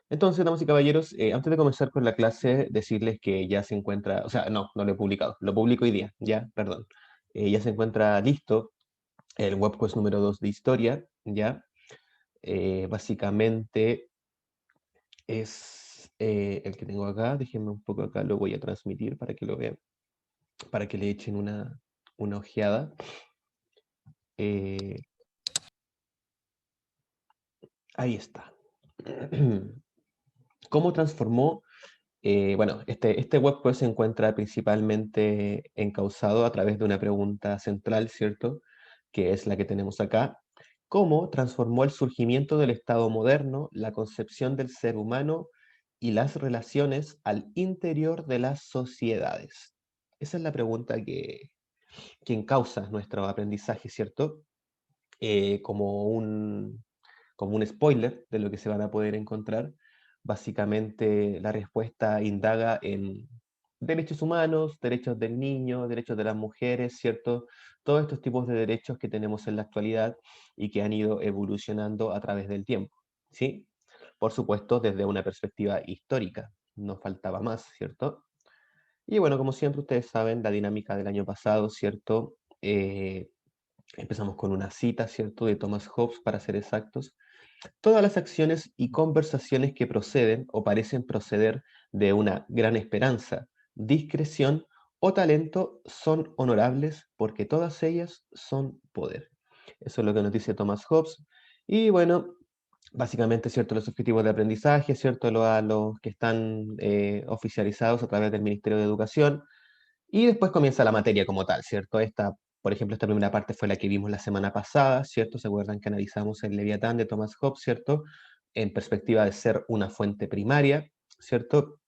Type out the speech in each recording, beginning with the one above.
Entonces, damas y caballeros, antes de comenzar con la clase, decirles que ya se encuentra, o sea, no lo he publicado, lo publico hoy día, ya, perdón. Ya se encuentra listo el webquest número 2 de historia, ya. Básicamente es el que tengo acá, déjenme un poco acá, lo voy a transmitir para que lo vean, para que le echen una ojeada. Eh, Ahí está. ¿Cómo transformó? Bueno, este web pues se encuentra principalmente encauzado a través de una pregunta central, ¿cierto? Que es la que tenemos acá. ¿Cómo transformó el surgimiento del Estado moderno, la concepción del ser humano y las relaciones al interior de las sociedades? Esa es la pregunta que encauza nuestro aprendizaje, ¿cierto? Como un spoiler de lo que se van a poder encontrar. Básicamente la respuesta indaga en derechos humanos, derechos del niño, derechos de las mujeres, ¿cierto? Todos estos tipos de derechos que tenemos en la actualidad y que han ido evolucionando a través del tiempo, ¿sí? Por supuesto, desde una perspectiva histórica, no faltaba más, ¿cierto? Y bueno, como siempre ustedes saben, la dinámica del año pasado, ¿cierto? Empezamos con una cita, ¿cierto? De Thomas Hobbes, para ser exactos. Todas las acciones y conversaciones que proceden o parecen proceder de una gran esperanza, discreción o talento son honorables porque todas ellas son poder. Eso es lo que nos dice Thomas Hobbes. Y bueno, básicamente, ¿cierto? Los objetivos de aprendizaje, ¿cierto? A los que están oficializados a través del Ministerio de Educación. Y después comienza la materia como tal, ¿cierto? Por ejemplo, esta primera parte fue la que vimos la semana pasada, ¿cierto? ¿Se acuerdan que analizamos el Leviatán de Thomas Hobbes, ¿cierto? En perspectiva de ser una fuente primaria, ¿cierto?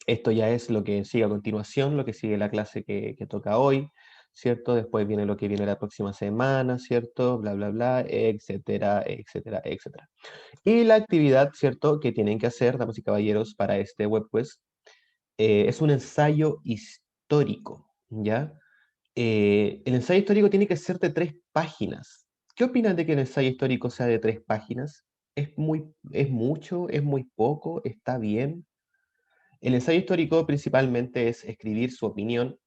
Esto ya es lo que sigue a continuación, lo que sigue la clase que toca hoy, ¿cierto? Después viene lo que viene la próxima semana, ¿cierto? Bla, bla, bla, etcétera, etcétera, etcétera. Y la actividad, ¿cierto? Que tienen que hacer, damas y caballeros, para este web quiz, es un ensayo histórico, ¿ya? El ensayo histórico tiene que ser de 3 páginas. ¿Qué opinan de que el ensayo histórico sea de 3 páginas? ¿Es mucho? ¿Es muy poco? ¿Está bien? El ensayo histórico principalmente es escribir su opinión,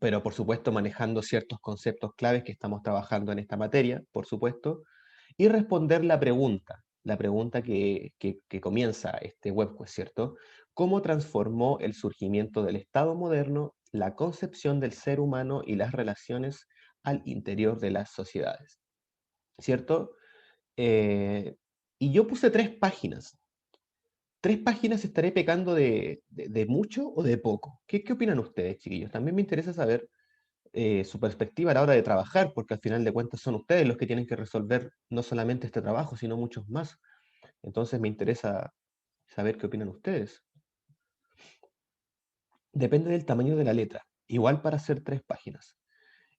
pero por supuesto manejando ciertos conceptos claves que estamos trabajando en esta materia, por supuesto, y responder la pregunta que comienza este webquest, ¿cierto? ¿Cómo transformó el surgimiento del Estado moderno la concepción del ser humano y las relaciones al interior de las sociedades? ¿Cierto? Eh, y yo puse 3 páginas. 3 páginas, ¿estaré pecando de mucho o de poco? ¿Qué opinan ustedes, chiquillos? También me interesa saber su perspectiva a la hora de trabajar, porque al final de cuentas son ustedes los que tienen que resolver no solamente este trabajo, sino muchos más. Entonces me interesa saber qué opinan ustedes. Depende del tamaño de la letra, igual para hacer 3 páginas.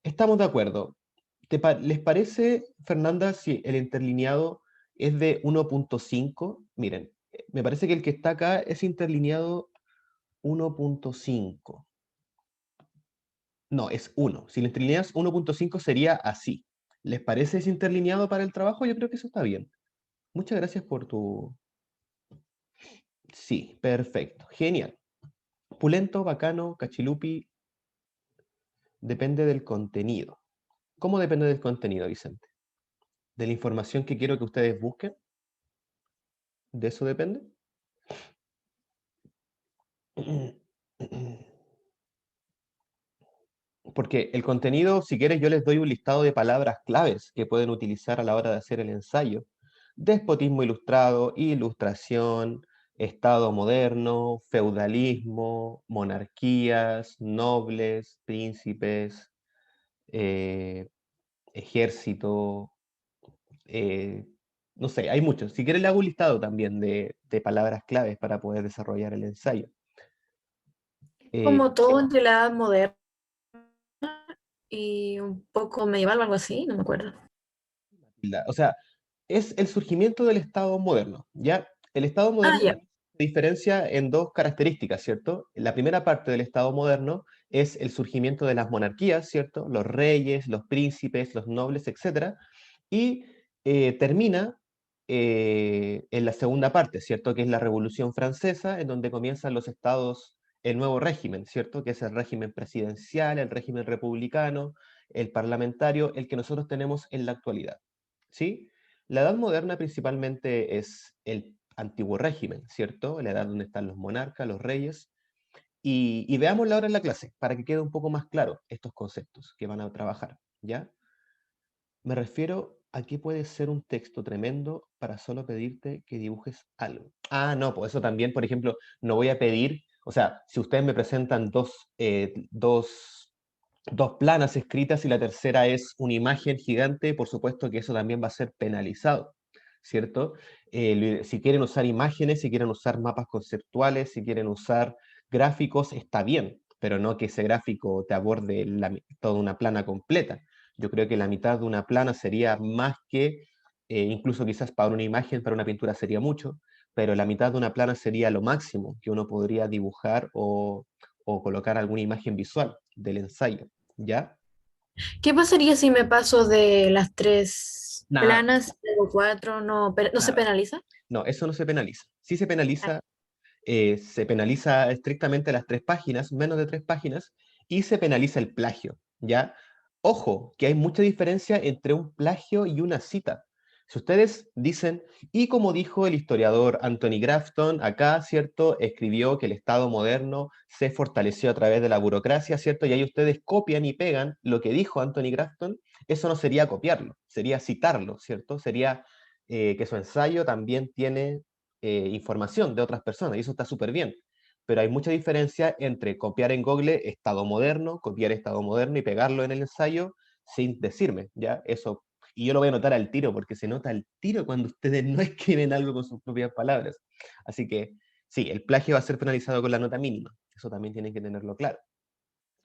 Estamos de acuerdo. ¿Les parece, Fernanda, si el interlineado es de 1.5? Miren, me parece que el que está acá es interlineado 1.5. No, es 1. Si lo interlineas 1.5 sería así. ¿Les parece ese interlineado para el trabajo? Yo creo que eso está bien. Muchas gracias por tu... Sí, perfecto. Genial. Pulento, bacano, cachilupi, depende del contenido. ¿Cómo depende del contenido, Vicente? ¿De la información que quiero que ustedes busquen? ¿De eso depende? Porque el contenido, si quieres, yo les doy un listado de palabras claves que pueden utilizar a la hora de hacer el ensayo. Despotismo ilustrado, ilustración, Estado moderno, feudalismo, monarquías, nobles, príncipes, eh, ejército, eh, no sé, hay muchos. Si quieres le hago un listado también de palabras claves para poder desarrollar el ensayo. Como ¿Qué todo más? entre la edad moderna y un poco medieval o algo así, no me acuerdo. O sea, es el surgimiento del Estado moderno, ¿ya? El Estado Ah, moderno ya. se diferencia en 2 características, ¿cierto? La primera parte del Estado moderno es el surgimiento de las monarquías, ¿cierto? Los reyes, los príncipes, los nobles, etcétera, y termina en la segunda parte, ¿cierto? Que es la Revolución Francesa, en donde comienzan los estados, el nuevo régimen, ¿cierto? Que es el régimen presidencial, el régimen republicano, el parlamentario, el que nosotros tenemos en la actualidad, ¿sí? La Edad Moderna principalmente es el antiguo régimen, ¿cierto? La edad donde están los monarcas, los reyes, y veámoslo ahora en la clase, para que quede un poco más claro estos conceptos que van a trabajar, ¿ya? Me refiero a que puede ser un texto tremendo para solo pedirte que dibujes algo. Ah, no, pues eso también, por ejemplo, no voy a pedir, o sea, si ustedes me presentan dos planas escritas y la tercera es una imagen gigante, por supuesto que eso también va a ser penalizado, ¿cierto? Si quieren usar imágenes, si quieren usar mapas conceptuales, si quieren usar gráficos, está bien, pero no que ese gráfico te aborde toda una plana completa. Yo creo que la mitad de una plana sería más que, incluso quizás para una imagen, para una pintura sería mucho, pero la mitad de una plana sería lo máximo que uno podría dibujar o colocar alguna imagen visual del ensayo, ¿ya? ¿Qué pasaría si me paso de las tres Nada, planas, tengo cuatro, no, no se nada. penaliza? No, eso no se penaliza. Sí se penaliza estrictamente las 3 páginas, menos de 3 páginas, y se penaliza el plagio, ¿ya? Ojo, que hay mucha diferencia entre un plagio y una cita. Si ustedes dicen, y como dijo el historiador Anthony Grafton, acá, ¿cierto? Escribió que el Estado moderno se fortaleció a través de la burocracia, ¿cierto? Y ahí ustedes copian y pegan lo que dijo Anthony Grafton, eso no sería copiarlo, sería citarlo, ¿cierto? Sería que su ensayo también tiene información de otras personas, y eso está súper bien. Pero hay mucha diferencia entre copiar en Google copiar Estado moderno y pegarlo en el ensayo sin decirme, ¿ya? Eso, y yo lo voy a notar al tiro, porque se nota al tiro cuando ustedes no escriben algo con sus propias palabras. Así que, sí, el plagio va a ser penalizado con la nota mínima. Eso también tienen que tenerlo claro.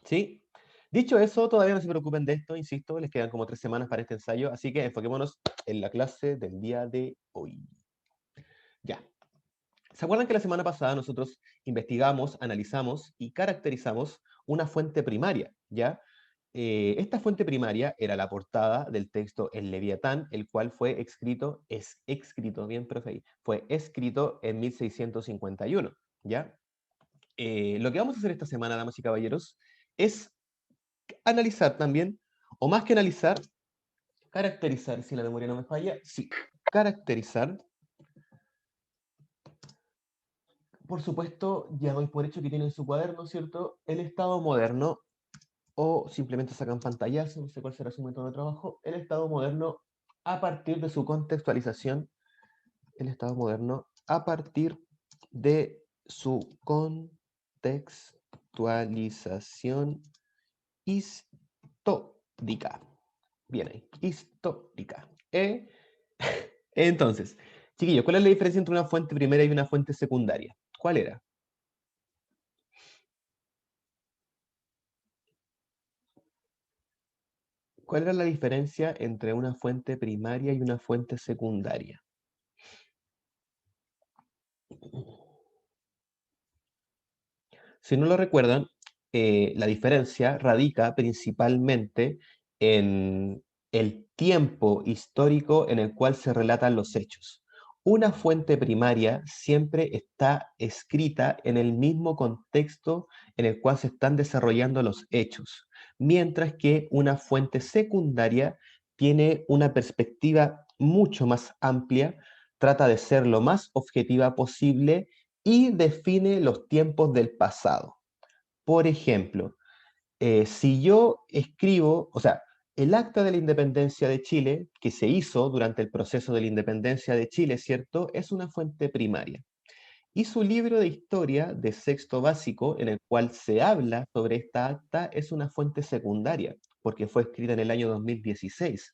¿Sí? Dicho eso, todavía no se preocupen de esto, insisto, les quedan como 3 semanas para este ensayo, así que enfoquémonos en la clase del día de hoy. Ya. ¿Se acuerdan que la semana pasada nosotros investigamos, analizamos y caracterizamos una fuente primaria? ¿Ya? Esta fuente primaria era la portada del texto El Leviatán, el cual es escrito, bien, profe, fue escrito en 1651, ¿ya? Lo que vamos a hacer esta semana, damas y caballeros, es analizar también, o más que analizar, caracterizar, si la memoria no me falla, sí, caracterizar. Por supuesto, ya doy por hecho que tienen su cuaderno, ¿cierto? El Estado moderno, o simplemente sacan pantallazo, no sé cuál será su método de trabajo, el Estado moderno a partir de su contextualización, el Estado moderno a partir de su contextualización histórica. Bien ahí, histórica. Entonces, chiquillos, ¿cuál es la diferencia entre una fuente primera y una fuente secundaria? ¿Cuál era? ¿Cuál era la diferencia entre una fuente primaria y una fuente secundaria? Si no lo recuerdan, la diferencia radica principalmente en el tiempo histórico en el cual se relatan los hechos. Una fuente primaria siempre está escrita en el mismo contexto en el cual se están desarrollando los hechos, mientras que una fuente secundaria tiene una perspectiva mucho más amplia, trata de ser lo más objetiva posible y define los tiempos del pasado. Por ejemplo, si yo escribo, o sea, el acta de la independencia de Chile, que se hizo durante el proceso de la independencia de Chile, ¿cierto? Es una fuente primaria. Y su libro de historia de sexto básico, en el cual se habla sobre esta acta, es una fuente secundaria, porque fue escrita en el año 2016.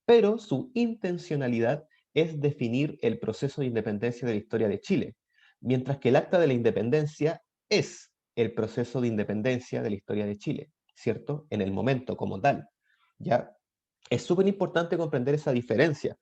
Pero su intencionalidad es definir el proceso de independencia de la historia de Chile, mientras que el acta de la independencia es el proceso de independencia de la historia de Chile, ¿cierto? En el momento como tal, ¿ya? Es súper importante comprender esa diferencia.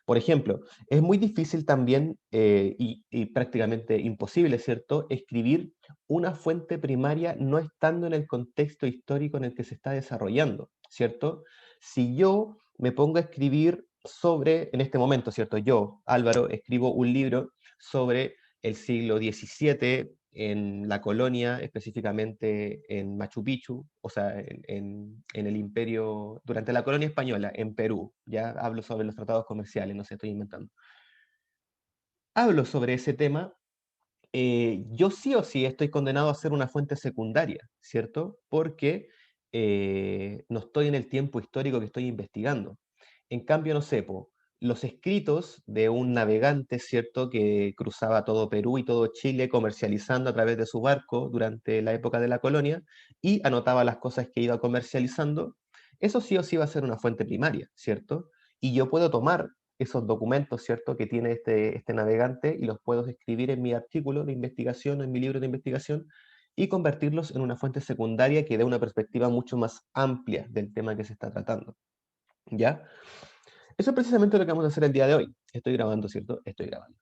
Por ejemplo, es muy difícil también y prácticamente imposible, ¿cierto?, escribir una fuente primaria no estando en el contexto histórico en el que se está desarrollando, ¿cierto? Si yo me pongo a escribir sobre, en este momento, ¿cierto? Yo, Álvaro, escribo un libro sobre el siglo XVII en la colonia, específicamente en Machu Picchu, o sea, en el imperio, durante la colonia española, en Perú. Ya hablo sobre los tratados comerciales, no sé, estoy inventando. Hablo sobre ese tema. Yo sí o sí estoy condenado a ser una fuente secundaria, ¿cierto? Porque no estoy en el tiempo histórico que estoy investigando. En cambio, no sé, po, los escritos de un navegante, ¿cierto?, que cruzaba todo Perú y todo Chile comercializando a través de su barco durante la época de la colonia y anotaba las cosas que iba comercializando, eso sí o sí va a ser una fuente primaria, ¿cierto? Y yo puedo tomar esos documentos, ¿cierto?, que tiene este navegante y los puedo escribir en mi artículo de investigación, en mi libro de investigación, y convertirlos en una fuente secundaria que dé una perspectiva mucho más amplia del tema que se está tratando. ¿Ya? Eso es precisamente lo que vamos a hacer el día de hoy. Estoy grabando, ¿cierto? Estoy grabando.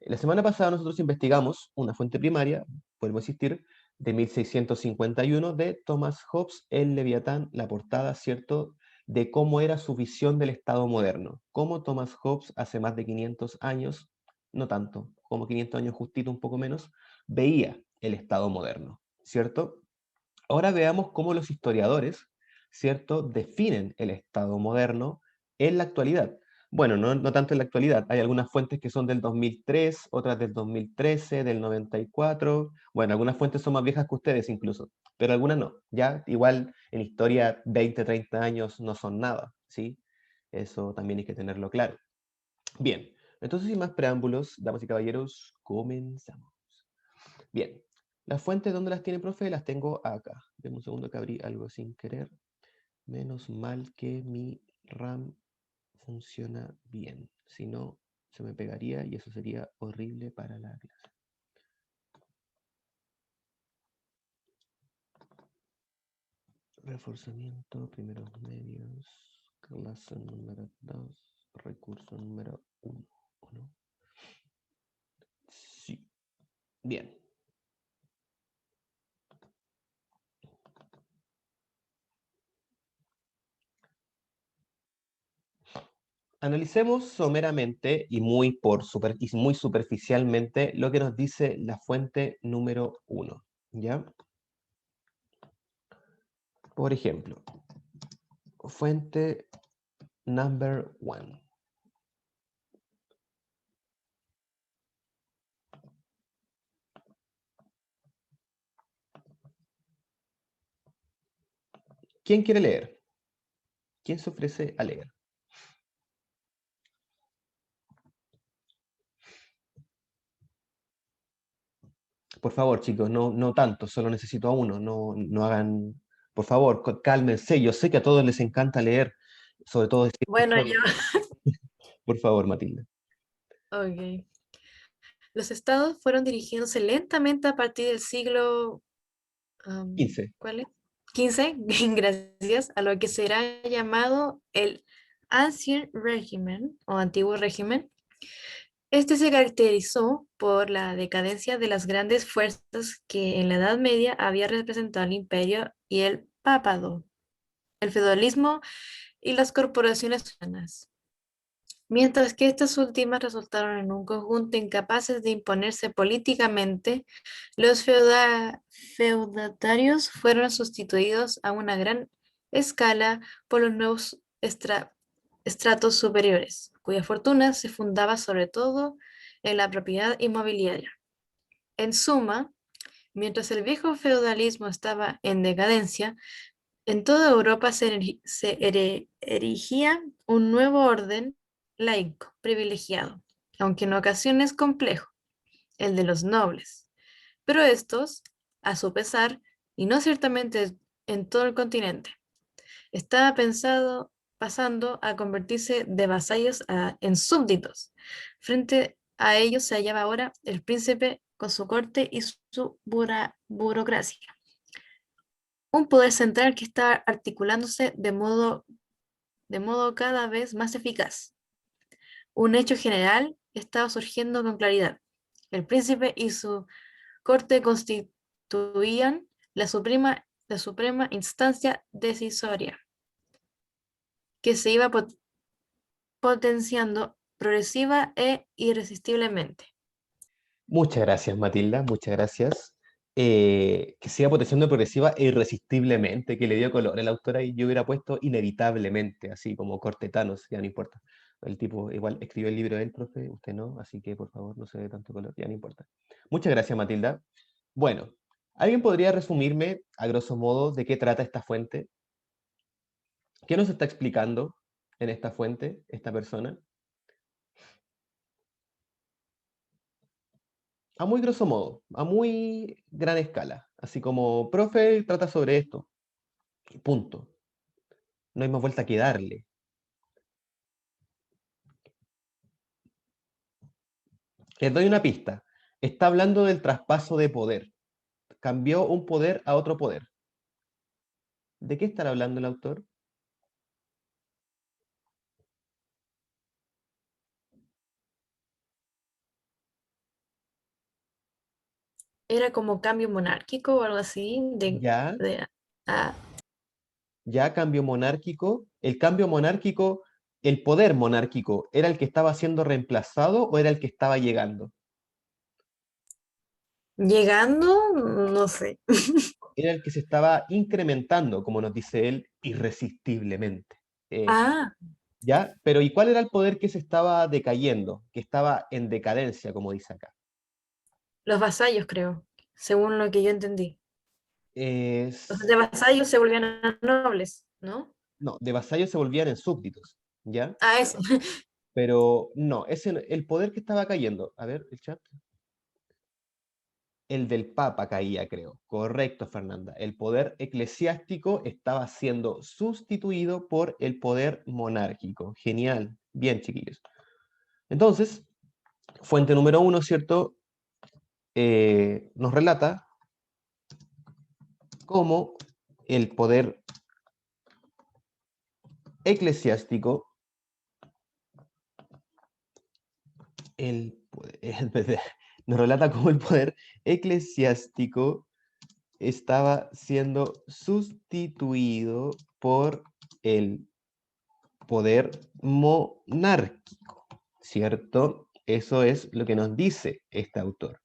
La semana pasada nosotros investigamos una fuente primaria, vuelvo a insistir, de 1651 de Thomas Hobbes, El Leviatán, la portada, ¿cierto?, de cómo era su visión del Estado moderno. Cómo Thomas Hobbes hace más de 500 años, no tanto, como 500 años justito, un poco menos, veía el Estado moderno, ¿cierto? Ahora veamos cómo los historiadores, ¿cierto?, definen el Estado moderno en la actualidad. Bueno, no tanto en la actualidad. Hay algunas fuentes que son del 2003, otras del 2013, del 94. Bueno, algunas fuentes son más viejas que ustedes incluso, pero algunas no. Ya, igual en historia 20, 30 años no son nada, ¿sí? Eso también hay que tenerlo claro. Bien, entonces sin más preámbulos, damas y caballeros, comenzamos. Bien, las fuentes, ¿dónde las tiene, profe? Las tengo acá. Deme un segundo que abrí algo sin querer. Menos mal que mi RAM funciona bien. Si no, se me pegaría y eso sería horrible para la clase. Reforzamiento, primeros medios, clase número 2, recurso número 1. ¿No? Sí. Bien. Analicemos someramente y muy superficialmente lo que nos dice la fuente número 1. ¿Ya? Por ejemplo, fuente number 1. ¿Quién quiere leer? ¿Quién se ofrece a leer? Por favor, chicos, no tanto, solo necesito a uno. No hagan, por favor, cálmense. Yo sé que a todos les encanta leer, sobre todo si están Bueno, solos. Por favor, Matilda. ok. Los estados fueron dirigiéndose lentamente a partir del siglo, 15. ¿cuál es? 15, gracias, a lo que será llamado el Ancien Régimen o Antiguo Régimen. Este se caracterizó por la decadencia de las grandes fuerzas que en la Edad Media había representado el imperio y el papado, el feudalismo y las corporaciones humanas. Mientras que estas últimas resultaron en un conjunto incapaces de imponerse políticamente, los feudatarios fueron sustituidos a una gran escala por los nuevos estratos superiores, cuya fortuna se fundaba sobre todo en la propiedad inmobiliaria. En suma, mientras el viejo feudalismo estaba en decadencia, en toda Europa se erigía un nuevo orden laico, privilegiado, aunque en ocasiones complejo, el de los nobles. Pero estos, a su pesar, y no ciertamente en todo el continente, estaba pasando a convertirse de vasallos en súbditos. Frente a ellos se hallaba ahora el príncipe con su corte y su burocracia. Un poder central que está articulándose de modo cada vez más eficaz. Un hecho general estaba surgiendo con claridad. El príncipe y su corte constituían la suprema instancia decisoria que se iba potenciando progresiva e irresistiblemente. Muchas gracias, Matilda, muchas gracias. Que siga potenciando progresiva e irresistiblemente, que le dio color a la autora y yo hubiera puesto inevitablemente, así como cortetanos, ya no importa. El tipo igual escribió el libro él, profe, usted no, así que por favor no se dé tanto color, ya no importa. Muchas gracias, Matilda. Bueno, ¿alguien podría resumirme, a grosso modo, de qué trata esta fuente? ¿Qué nos está explicando en esta fuente, esta persona? A muy grosso modo, a muy gran escala. Así como, profe, trata sobre esto. Punto. No hay más vuelta que darle. Les doy una pista. Está hablando del traspaso de poder. Cambió un poder a otro poder. ¿De qué estará hablando el autor? Era como cambio monárquico o algo así, Ya, de a- ya cambio monárquico. El cambio monárquico, el poder monárquico, ¿era el que estaba siendo reemplazado o era el que estaba llegando? llegando, no sé. Era el que se estaba incrementando, como nos dice él, irresistiblemente. Eh, Ah, ¿Ya? Pero ¿y cuál era el poder que se estaba decayendo, que estaba en decadencia, como dice acá? los vasallos, creo, según lo que yo entendí. Los Es... de vasallos se volvían a nobles, ¿no? No, de vasallos se volvían en súbditos, ¿ya? Ah, eso. Pero no, el poder que estaba cayendo, a ver, el chat, el del Papa caía, creo. Correcto, Fernanda. El poder eclesiástico estaba siendo sustituido por el poder monárquico. Genial. Bien, chiquillos. Entonces, fuente número uno, ¿cierto? Nos relata cómo el poder eclesiástico, nos relata cómo el poder eclesiástico estaba siendo sustituido por el poder monárquico, ¿cierto? Eso es lo que nos dice este autor.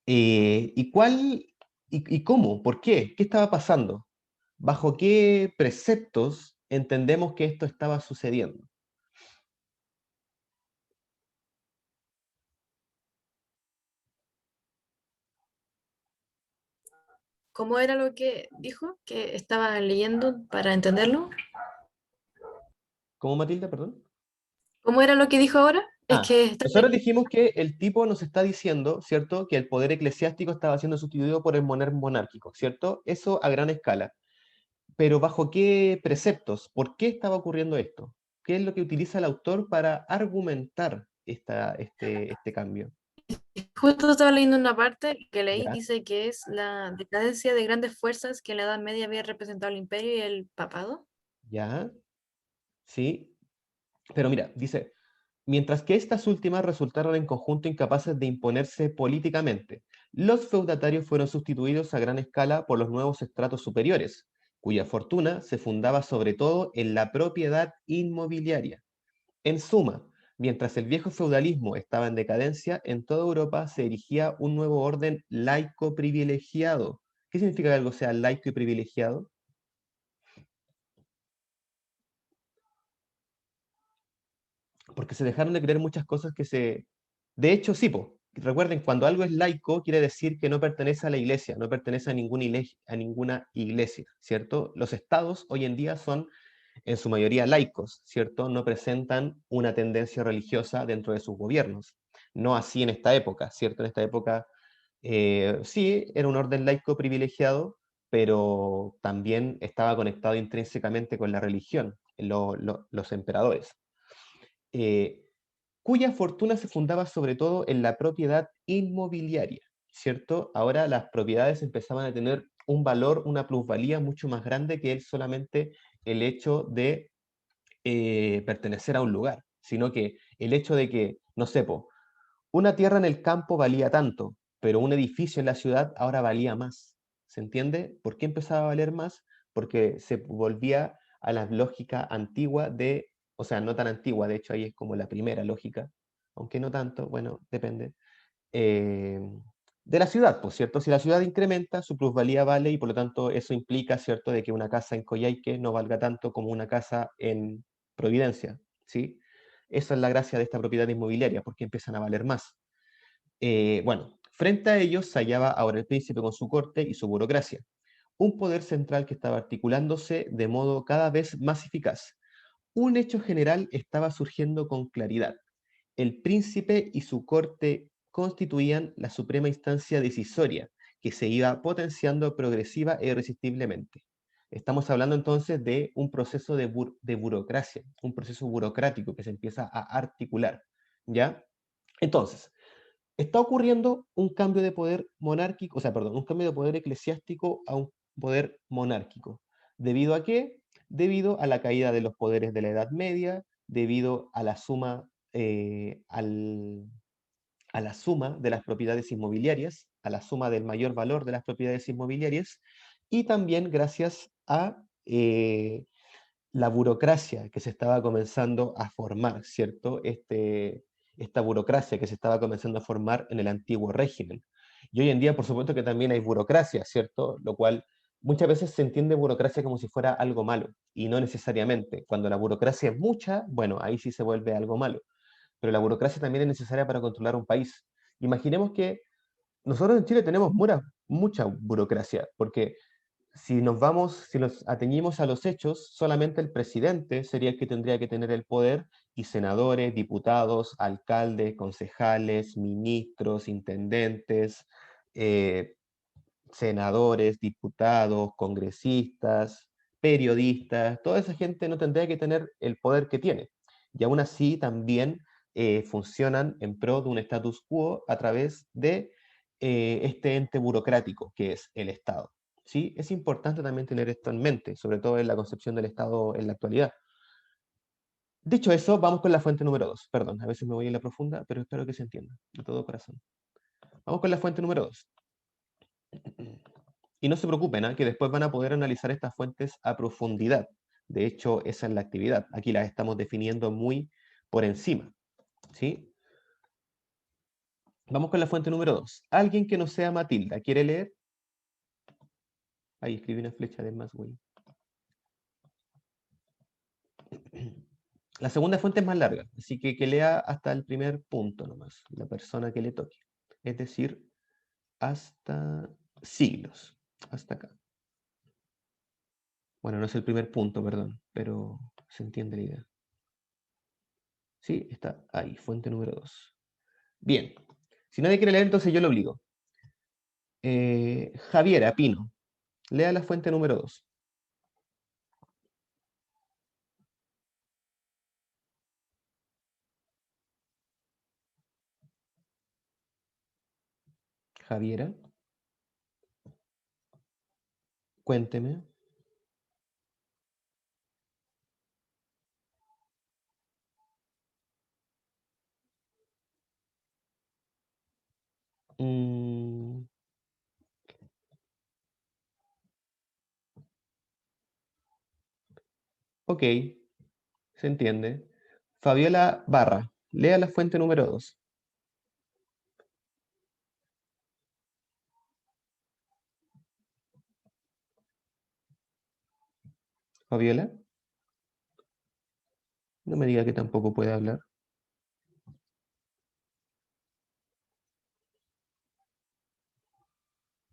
¿Y cuál, y cómo? ¿Por qué? ¿Qué estaba pasando? ¿Bajo qué preceptos entendemos que esto estaba sucediendo? ¿Cómo era lo que dijo? Que estaba leyendo para entenderlo. ¿Cómo, Matilda, perdón? ¿Cómo era lo que dijo ahora? Es Ah, que está nosotros dijimos que el tipo nos está diciendo, ¿cierto?, que el poder eclesiástico estaba siendo sustituido por el poder monárquico, ¿cierto? Eso a gran escala. Pero ¿bajo qué preceptos? ¿Por qué estaba ocurriendo esto? ¿Qué es lo que utiliza el autor para argumentar este cambio? justo estaba leyendo una parte que leí, ¿Ya? dice que es la decadencia de grandes fuerzas que en la Edad Media había representado el imperio y el papado. ¿Ya? ¿Sí? Pero mira, dice, mientras que estas últimas resultaron en conjunto incapaces de imponerse políticamente, los feudatarios fueron sustituidos a gran escala por los nuevos estratos superiores, cuya fortuna se fundaba sobre todo en la propiedad inmobiliaria. En suma, mientras el viejo feudalismo estaba en decadencia, en toda Europa se erigía un nuevo orden laico privilegiado. ¿Qué significa que algo sea laico y privilegiado? Porque se dejaron de creer muchas cosas que se... De hecho, sí, po. Recuerden, cuando algo es laico, quiere decir que no pertenece a la iglesia, no pertenece a ninguna iglesia, ¿cierto? Los estados hoy en día son en su mayoría laicos, ¿cierto? No presentan una tendencia religiosa dentro de sus gobiernos. No así en esta época, ¿cierto? En esta época sí, era un orden laico privilegiado, pero también estaba conectado intrínsecamente con la religión, los emperadores. Eh, cuya fortuna se fundaba sobre todo en la propiedad inmobiliaria, ¿cierto? Ahora las propiedades empezaban a tener un valor, una plusvalía mucho más grande que solamente el hecho de pertenecer a un lugar, sino que el hecho de que, no sé, po, una tierra en el campo valía tanto, pero un edificio en la ciudad ahora valía más. ¿Se entiende? ¿Por qué empezaba a valer más? Porque se volvía a la lógica antigua de o sea, no tan antigua, de hecho ahí es como la primera lógica, aunque no tanto, bueno, depende, eh, de la ciudad, pues, ¿cierto? Si la ciudad incrementa, su plusvalía vale y por lo tanto eso implica, ¿cierto?, de que una casa en Coyhaique no valga tanto como una casa en Providencia, ¿sí? Esa es la gracia de esta propiedad inmobiliaria, porque empiezan a valer más. Bueno, frente a ellos se hallaba ahora el príncipe con su corte y su burocracia, un poder central que estaba articulándose de modo cada vez más eficaz. Un hecho general estaba surgiendo con claridad. El príncipe y su corte constituían la suprema instancia decisoria, que se iba potenciando progresiva e irresistiblemente. Estamos hablando entonces de un proceso de burocracia, un proceso burocrático que se empieza a articular, ¿ya? Entonces, está ocurriendo un cambio de poder monárquico, o sea, perdón, un cambio de poder eclesiástico a un poder monárquico. ¿Debido a qué? Debido a la caída de los poderes de la Edad Media, debido a la suma, a la suma de las propiedades inmobiliarias, a la suma del mayor valor de las propiedades inmobiliarias, y también gracias a la burocracia que se estaba comenzando a formar, ¿cierto? Esta burocracia que se estaba comenzando a formar en el antiguo régimen. Y hoy en día, por supuesto que también hay burocracia, ¿cierto? Lo cual muchas veces se entiende burocracia como si fuera algo malo, y no necesariamente. Cuando la burocracia es mucha, bueno, ahí sí se vuelve algo malo. Pero la burocracia también es necesaria para controlar un país. Imaginemos que nosotros en Chile tenemos mucha burocracia, porque si nos atañimos a los hechos, solamente el presidente sería el que tendría que tener el poder y senadores, diputados, alcaldes, concejales, ministros, intendentes, eh, senadores, diputados, congresistas, periodistas, toda esa gente no tendría que tener el poder que tiene. Y aún así también funcionan en pro de un status quo a través de este ente burocrático que es el Estado. ¿Sí? Es importante también tener esto en mente, sobre todo en la concepción del Estado en la actualidad. Dicho eso, vamos con la fuente número 2. Perdón, a veces me voy en la profunda, pero espero que se entienda, de todo corazón. Vamos con la fuente número 2. Y no se preocupen, ¿eh? Que después van a poder analizar estas fuentes a profundidad. De hecho, esa es la actividad. Aquí las estamos definiendo muy por encima. ¿Sí? Vamos con la fuente número 2. Alguien que no sea Matilda, ¿quiere leer? Ahí escribí una flecha de más, güey. La segunda fuente es más larga, así que lea hasta el primer punto nomás, la persona que le toque. Es decir, hasta siglos, hasta acá. Bueno, no es el primer punto, perdón, pero se entiende la idea. Sí, está ahí, fuente número 2. Bien, si nadie quiere leer, entonces yo lo obligo. Javiera Pino, lea la fuente número 2. Javiera, cuénteme. Mm, ok, se entiende. Fabiola Barra, lea la fuente número 2. Fabiola, no me diga que tampoco puede hablar.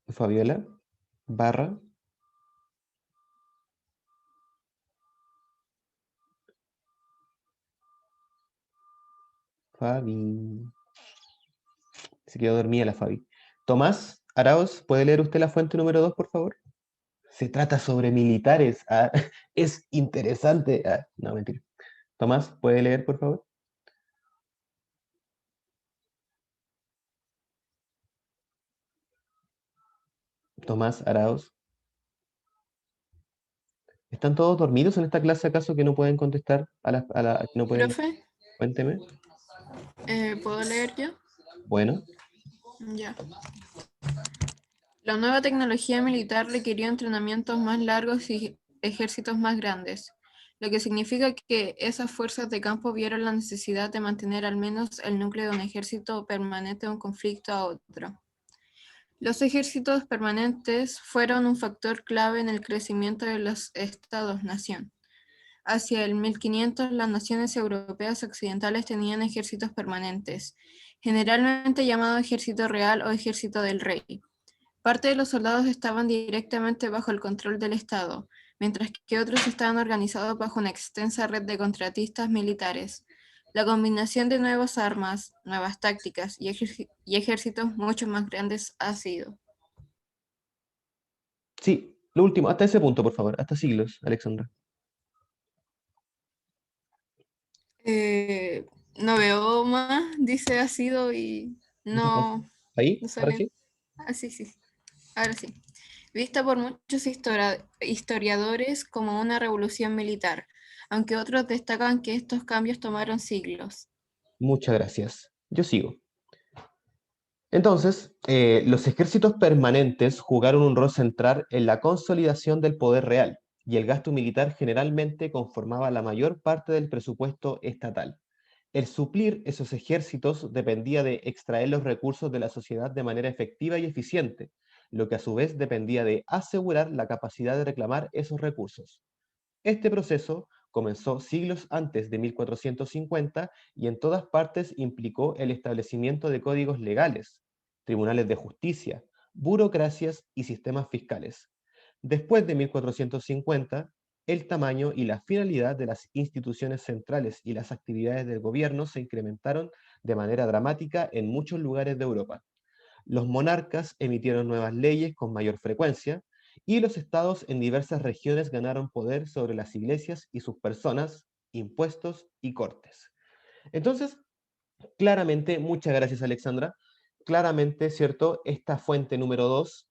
Fabiola Barra, Fabi. Se quedó dormida la Fabi. Tomás Arauz, ¿puede leer usted la fuente número 2, por favor? Se trata sobre militares. Ah, es interesante. Ah, no, mentira. Tomás, ¿puede leer, por favor? Tomás Arauz. ¿Están todos dormidos en esta clase acaso que no pueden contestar que no pueden? Profe, Cuénteme. ¿puedo leer yo? Bueno, Ya. La nueva tecnología militar requirió entrenamientos más largos y ejércitos más grandes. lo que significa que esas fuerzas de campo vieron la necesidad de mantener al menos el núcleo de un ejército permanente de un conflicto a otro. Los ejércitos permanentes fueron un factor clave en el crecimiento de los estados-nación. Hacia el 1500, las naciones europeas occidentales tenían ejércitos permanentes, generalmente llamado ejército real o ejército del rey. Parte de los soldados estaban directamente bajo el control del Estado, mientras que otros estaban organizados bajo una extensa red de contratistas militares. La combinación de nuevas armas, nuevas tácticas y ejércitos mucho más grandes ha sido. Sí, lo último, hasta ese punto, por favor, hasta siglos, Alexandra. No veo más, dice ha sido y no, ¿Ahí? no ¿Ahora sale. sí? Ah, sí, sí, ahora sí. Vista por muchos historiadores como una revolución militar, aunque otros destacan que estos cambios tomaron siglos. Muchas gracias. Yo sigo. Entonces, los ejércitos permanentes jugaron un rol central en la consolidación del poder real, y el gasto militar generalmente conformaba la mayor parte del presupuesto estatal. El suplir esos ejércitos dependía de extraer los recursos de la sociedad de manera efectiva y eficiente, lo que a su vez dependía de asegurar la capacidad de reclamar esos recursos. Este proceso comenzó siglos antes de 1450 y en todas partes implicó el establecimiento de códigos legales, tribunales de justicia, burocracias y sistemas fiscales. Después de 1450, el tamaño y la finalidad de las instituciones centrales y las actividades del gobierno se incrementaron de manera dramática en muchos lugares de Europa. Los monarcas emitieron nuevas leyes con mayor frecuencia y los estados en diversas regiones ganaron poder sobre las iglesias y sus personas, impuestos y cortes. Entonces, claramente, muchas gracias Alexandra, claramente, ¿cierto? Esta fuente número 2,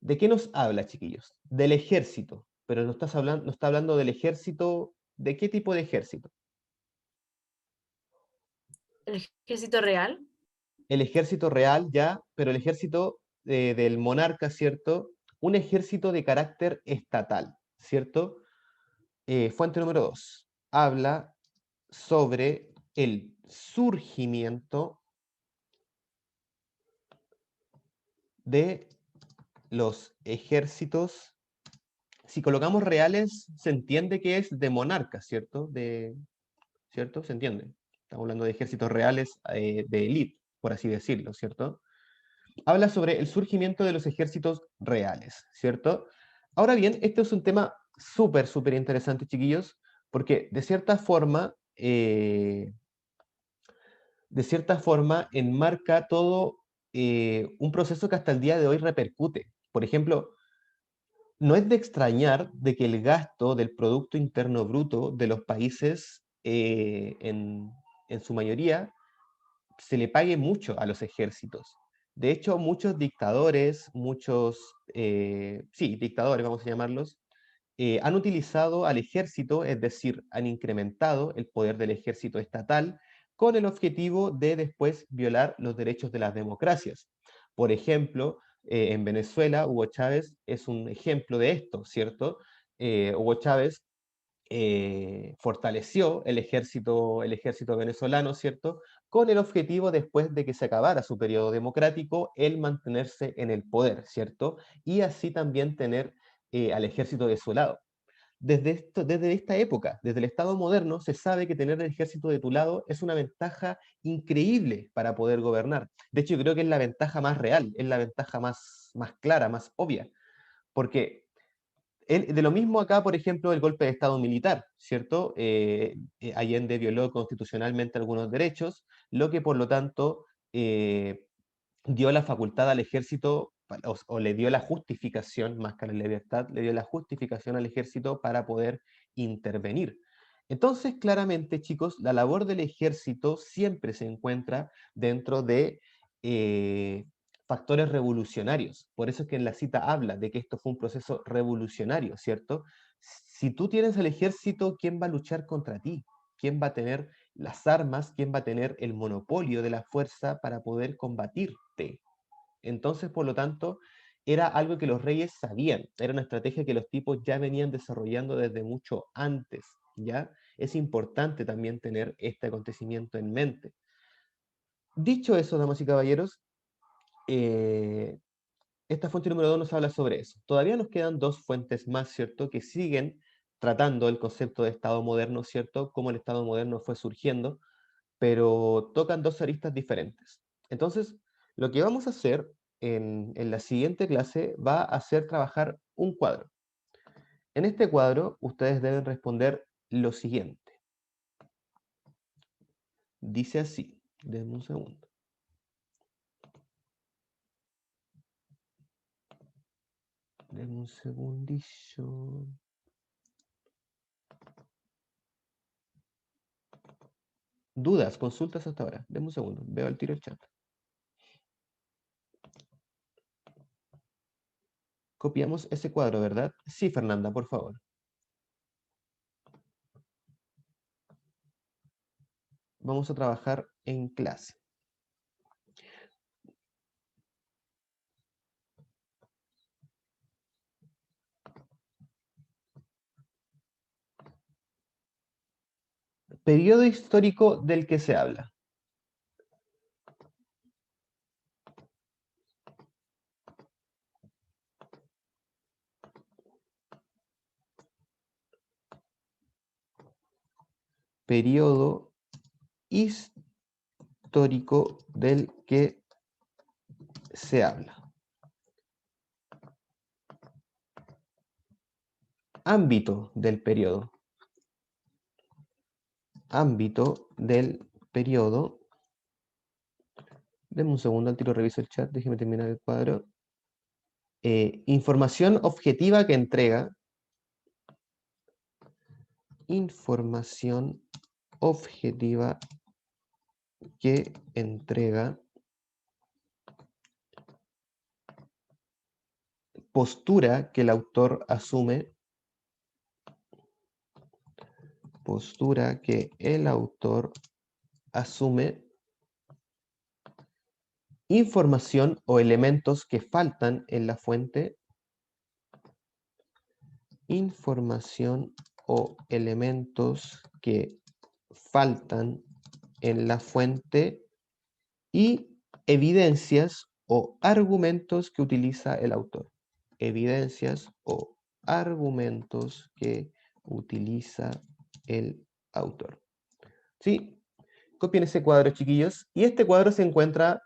¿de qué nos habla, chiquillos? Del ejército, pero no está hablando del ejército, ¿de qué tipo de ejército? ¿El ejército real? El ejército real ya, pero el ejército del monarca, ¿cierto? Un ejército de carácter estatal, ¿cierto? Fuente número 2. Habla sobre el surgimiento de los ejércitos. Si colocamos reales, se entiende que es de monarcas, ¿cierto? ¿Cierto? Se entiende. Estamos hablando de ejércitos reales de élite, por así decirlo, ¿cierto? Habla sobre el surgimiento de los ejércitos reales, ¿cierto? Ahora bien, este es un tema súper, súper interesante, chiquillos, porque de cierta forma enmarca todo un proceso que hasta el día de hoy repercute. Por ejemplo, no es de extrañar de que el gasto del Producto Interno Bruto de los países, en su mayoría, se le pague mucho a los ejércitos. De hecho, muchos dictadores, sí, dictadores vamos a llamarlos, han utilizado al ejército, es decir, han incrementado el poder del ejército estatal con el objetivo de después violar los derechos de las democracias. Por ejemplo, en Venezuela, Hugo Chávez es un ejemplo de esto, ¿cierto? Hugo Chávez fortaleció el ejército venezolano, ¿cierto? Con el objetivo, después de que se acabara su periodo democrático, el mantenerse en el poder, ¿cierto? Y así también tener al ejército de su lado. Desde esta época, desde el Estado moderno, se sabe que tener el ejército de tu lado es una ventaja increíble para poder gobernar. De hecho, yo creo que es la ventaja más real, es la ventaja más clara, más obvia, porque de lo mismo acá, por ejemplo, el golpe de Estado militar, ¿cierto? Allende violó constitucionalmente algunos derechos, lo que por lo tanto dio la facultad al ejército, o le dio la justificación, más que a la libertad, le dio la justificación al ejército para poder intervenir. Entonces, claramente, chicos, la labor del ejército siempre se encuentra dentro de eh, factores revolucionarios. Por eso es que en la cita habla de que esto fue un proceso revolucionario, ¿cierto? Si tú tienes el ejército, ¿quién va a luchar contra ti? ¿Quién va a tener las armas? ¿Quién va a tener el monopolio de la fuerza para poder combatirte? Entonces, por lo tanto, era algo que los reyes sabían, era una estrategia que los tipos ya venían desarrollando desde mucho antes. ¿ya? Es importante también tener este acontecimiento en mente. Dicho eso, damas y caballeros, esta fuente número 2 nos habla sobre eso. Todavía nos quedan dos fuentes más, ¿cierto? Que siguen tratando el concepto de Estado moderno, ¿cierto? Cómo el Estado moderno fue surgiendo, pero tocan dos aristas diferentes. Entonces, lo que vamos a hacer en la siguiente clase va a ser trabajar un cuadro. En este cuadro, ustedes deben responder lo siguiente. Dice así, denme un segundo. Denme un segundillo. Dudas, consultas hasta ahora. Denme un segundo, veo al tiro el chat. Copiamos ese cuadro, ¿verdad? Sí, Fernanda, por favor. Vamos a trabajar en clase. Periodo histórico del que se habla. Periodo histórico del que se habla. Ámbito del periodo. Ámbito del periodo. Denme un segundo, al tiro reviso el chat, déjeme terminar el cuadro. Información objetiva que entrega. Información objetiva que entrega. Postura que el autor asume. Postura que el autor asume. Información o elementos que faltan en la fuente. Información o elementos que faltan en la fuente. Y evidencias o argumentos que utiliza el autor. Evidencias o argumentos que utiliza el autor. ¿Sí? Copien ese cuadro, chiquillos. Y este cuadro se encuentra...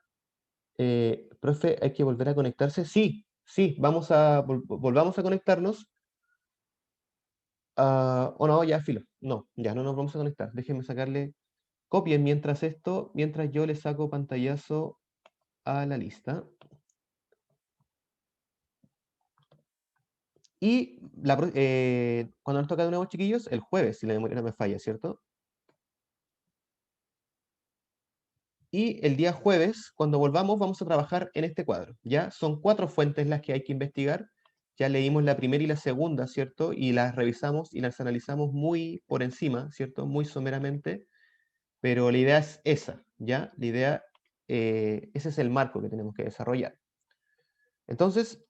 profe, ¿hay que volver a conectarse? Sí, sí, volvamos a conectarnos. O no, ya, filo. No, ya no nos vamos a conectar. Déjenme sacarle... Copien mientras yo le saco pantallazo a la lista. Y cuando nos toca de nuevo, chiquillos, el jueves, si la memoria no me falla, ¿cierto? Y el día jueves, cuando volvamos, vamos a trabajar en este cuadro. ¿Ya? Son 4 fuentes las que hay que investigar. Ya leímos la primera y la segunda, ¿cierto? Y las revisamos y las analizamos muy por encima, ¿cierto? Muy someramente. Pero la idea es esa, ¿ya? La idea, ese es el marco que tenemos que desarrollar. Entonces,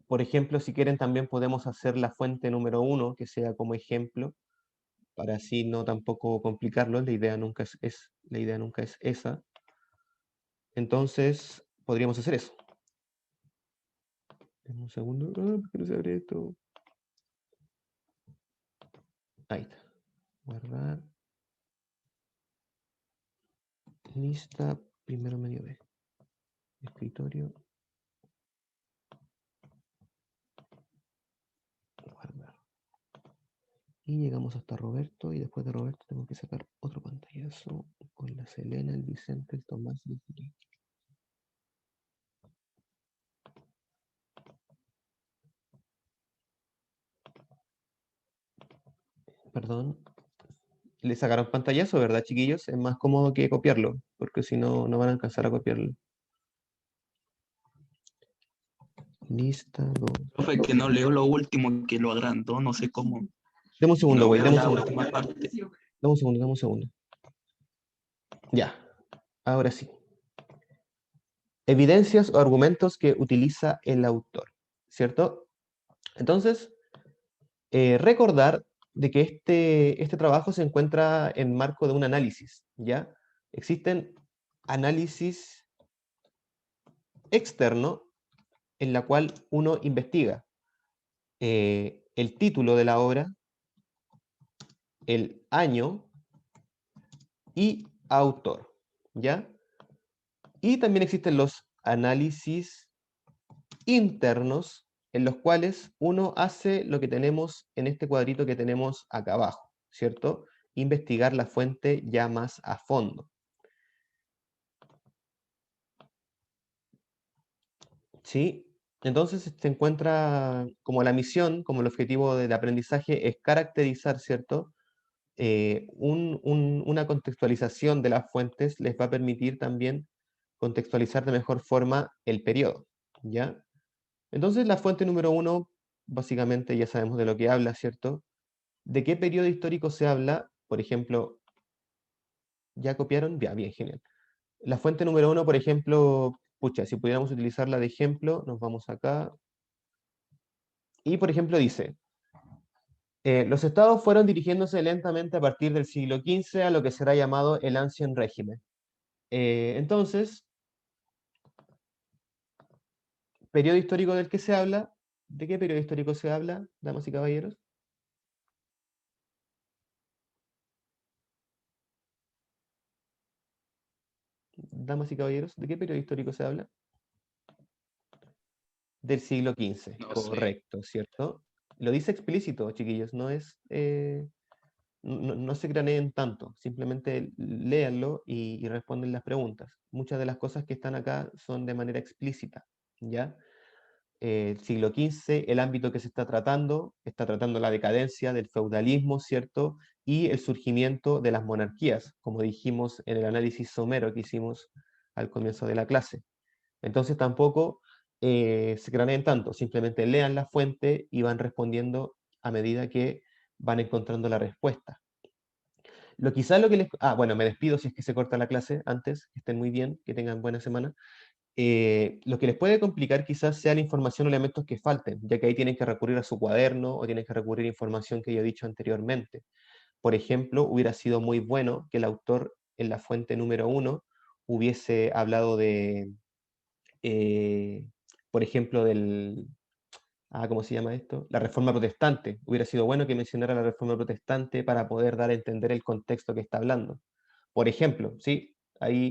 por ejemplo, si quieren también podemos hacer la fuente número 1, que sea como ejemplo, para así no tampoco complicarlo. La idea nunca es esa. Entonces, podríamos hacer eso. Dame un segundo. ¿Por qué no se abre esto? Ahí está. Guardar. Lista, primero medio B. Escritorio. Guardar. Y llegamos hasta Roberto, y después de Roberto tengo que sacar otro pantallazo con la Selena, el Vicente, el Tomás y el Julio. Perdón. Le sacaron pantallazo, ¿verdad, chiquillos? Es más cómodo que copiarlo, porque si no, no van a alcanzar a copiarlo. Lista 2. Profe, que no leo lo último, que lo agrandó, no sé cómo. Deme un segundo, No güey. veo Deme un la segundo. última parte. Dame un segundo. Ya. Ahora sí. Evidencias o argumentos que utiliza el autor, ¿cierto? Entonces, recordar de que este trabajo se encuentra en marco de un análisis, ¿ya? Existen análisis externo en la cual uno investiga el título de la obra, el año y autor, ¿ya? Y también existen los análisis internos en los cuales uno hace lo que tenemos en este cuadrito que tenemos acá abajo, ¿cierto? Investigar la fuente ya más a fondo. ¿Sí? Entonces se encuentra como la misión, como el objetivo del aprendizaje es caracterizar, ¿cierto? Una contextualización de las fuentes les va a permitir también contextualizar de mejor forma el periodo, ¿ya? Entonces la fuente número 1, básicamente ya sabemos de lo que habla, ¿cierto? ¿De qué periodo histórico se habla? Por ejemplo, ¿ya copiaron? Ya, bien, genial. La fuente número 1, por ejemplo, pucha, si pudiéramos utilizarla de ejemplo, nos vamos acá. Y, por ejemplo, dice, los estados fueron dirigiéndose lentamente a partir del siglo XV a lo que será llamado el Ancien Régimen. Entonces, periodo histórico del que se habla, ¿de qué periodo histórico se habla, damas y caballeros? Damas y caballeros, ¿de qué periodo histórico se habla? Del siglo XV, No sé. correcto, ¿cierto? Lo dice explícito, chiquillos, no es, no se craneen tanto, simplemente léanlo y responden las preguntas. Muchas de las cosas que están acá son de manera explícita, ¿ya? El siglo XV, el ámbito que se está tratando la decadencia del feudalismo, ¿cierto? Y el surgimiento de las monarquías, como dijimos en el análisis somero que hicimos al comienzo de la clase. Entonces tampoco se craneen tanto, simplemente lean la fuente y van respondiendo a medida que van encontrando la respuesta. Quizás lo que les... Ah, bueno, me despido si es que se corta la clase antes, que estén muy bien, que tengan buena semana. Lo que les puede complicar quizás sea la información o elementos que falten, ya que ahí tienen que recurrir a su cuaderno o tienen que recurrir a información que yo he dicho anteriormente. Por ejemplo, hubiera sido muy bueno que el autor en la fuente número 1 hubiese hablado de, por ejemplo, ¿cómo se llama esto? La Reforma Protestante. Hubiera sido bueno que mencionara la Reforma Protestante para poder dar a entender el contexto que está hablando. Por ejemplo, ¿sí? Ahí